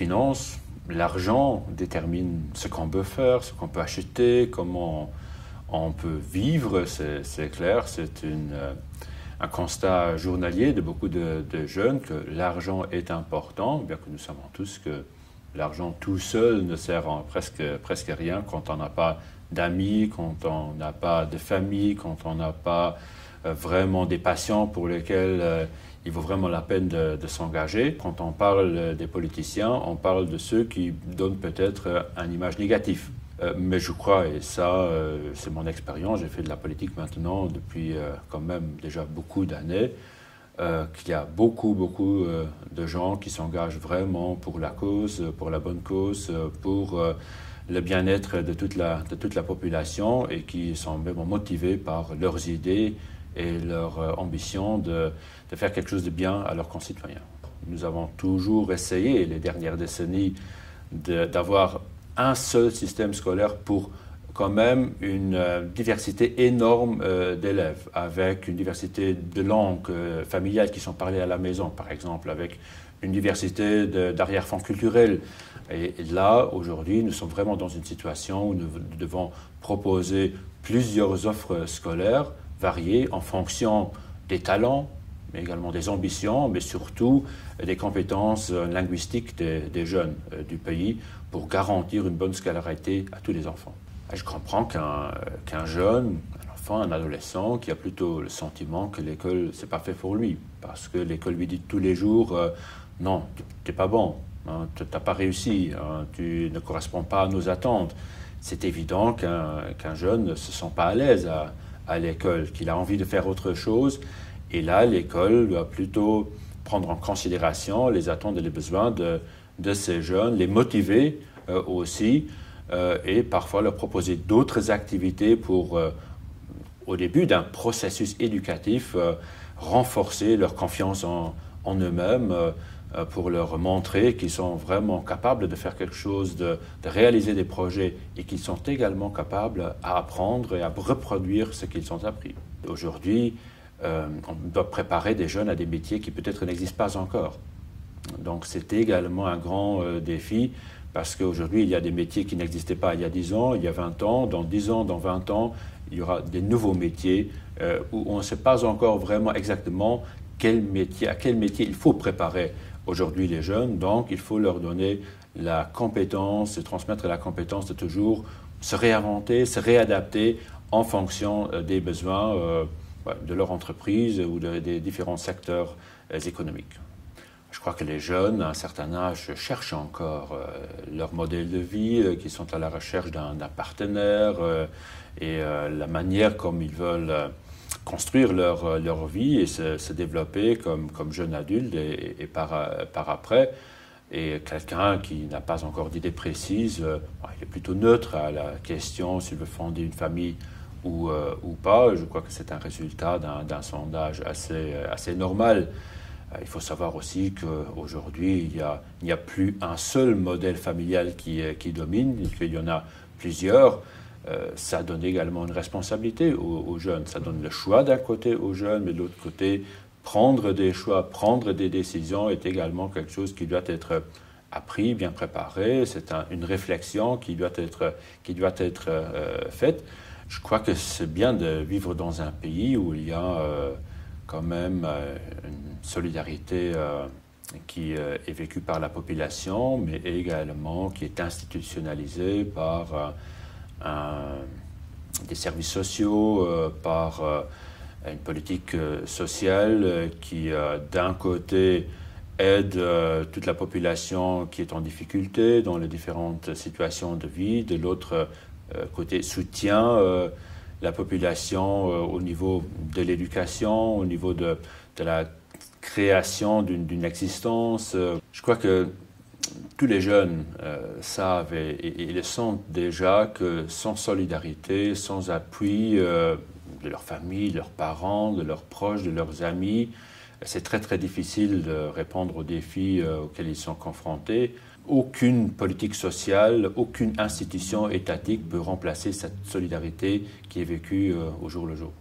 finance, l'argent détermine ce qu'on peut faire, ce qu'on peut acheter, comment on peut vivre, c'est clair. C'est un constat journalier de beaucoup de jeunes que l'argent est important, bien que nous savons tous que l'argent tout seul ne sert presque à rien quand on n'a pas d'amis, quand on n'a pas de famille, quand on n'a pas vraiment des patients pour lesquels il vaut vraiment la peine de s'engager. Quand on parle des politiciens, on parle de ceux qui donnent peut-être une image négative. Mais je crois, et ça c'est mon expérience, j'ai fait de la politique maintenant depuis quand même déjà beaucoup d'années, qu'il y a beaucoup de gens qui s'engagent vraiment pour la cause, pour la bonne cause, pour le bien-être de toute la population et qui sont vraiment motivés par leurs idées et leur ambition de faire quelque chose de bien à leurs concitoyens. Nous avons toujours essayé, les dernières décennies, d'avoir un seul système scolaire pour quand même une diversité énorme d'élèves, avec une diversité de langues familiales qui sont parlées à la maison, par exemple, avec une diversité d'arrière-fonds culturels. Et là, aujourd'hui, nous sommes vraiment dans une situation où nous devons proposer plusieurs offres scolaires variées en fonction des talents, mais également des ambitions, mais surtout des compétences linguistiques des jeunes du pays pour garantir une bonne scolarité à tous les enfants. Je comprends qu'un jeune, un enfant, un adolescent qui a plutôt le sentiment que l'école, c'est pas fait pour lui, parce que l'école lui dit tous les jours non, tu n'es pas bon, hein, tu n'as pas réussi, hein, tu ne corresponds pas à nos attentes. C'est évident qu'un jeune ne se sent pas à l'aise à l'école, qu'il a envie de faire autre chose. Et là, l'école doit plutôt prendre en considération les attentes et les besoins de ces jeunes, les motiver aussi, et parfois leur proposer d'autres activités pour, au début d'un processus éducatif, renforcer leur confiance en eux-mêmes, pour leur montrer qu'ils sont vraiment capables de faire quelque chose, de réaliser des projets et qu'ils sont également capables à apprendre et à reproduire ce qu'ils ont appris. Aujourd'hui, on doit préparer des jeunes à des métiers qui peut-être n'existent pas encore. Donc c'est également un grand défi parce qu'aujourd'hui, il y a des métiers qui n'existaient pas il y a 10 ans, il y a 20 ans, dans 10 ans, dans 20 ans, il y aura des nouveaux métiers où on ne sait pas encore vraiment exactement à quel métier il faut préparer aujourd'hui les jeunes. Donc il faut leur donner la compétence et transmettre la compétence de toujours se réinventer, se réadapter en fonction des besoins de leur entreprise ou des différents secteurs économiques. Je crois que les jeunes, à un certain âge, cherchent encore leur modèle de vie, qui sont à la recherche d'un partenaire et la manière comme ils veulent construire leur vie et se développer comme jeune adulte et par après. Et quelqu'un qui n'a pas encore d'idée précise, il est plutôt neutre à la question s'il veut fonder une famille ou pas. Je crois que c'est un résultat d'un sondage assez normal. Il faut savoir aussi qu'aujourd'hui, il n'y a plus un seul modèle familial qui domine, qu'il y en a plusieurs. Ça donne également une responsabilité aux jeunes. Ça donne le choix d'un côté aux jeunes, mais de l'autre côté, prendre des choix, prendre des décisions est également quelque chose qui doit être appris, bien préparé. C'est une réflexion qui doit être faite. Je crois que c'est bien de vivre dans un pays où il y a quand même une solidarité qui est vécue par la population, mais également qui est institutionnalisée par des services sociaux, par une politique sociale qui, d'un côté, aide toute la population qui est en difficulté dans les différentes situations de vie, de l'autre côté, soutient la population au niveau de l'éducation, au niveau de la création d'une existence. Je crois que tous les jeunes savent et le sentent déjà que sans solidarité, sans appui de leur famille, de leurs parents, de leurs proches, de leurs amis, c'est très difficile de répondre aux défis auxquels ils sont confrontés. Aucune politique sociale, aucune institution étatique peut remplacer cette solidarité qui est vécue au jour le jour.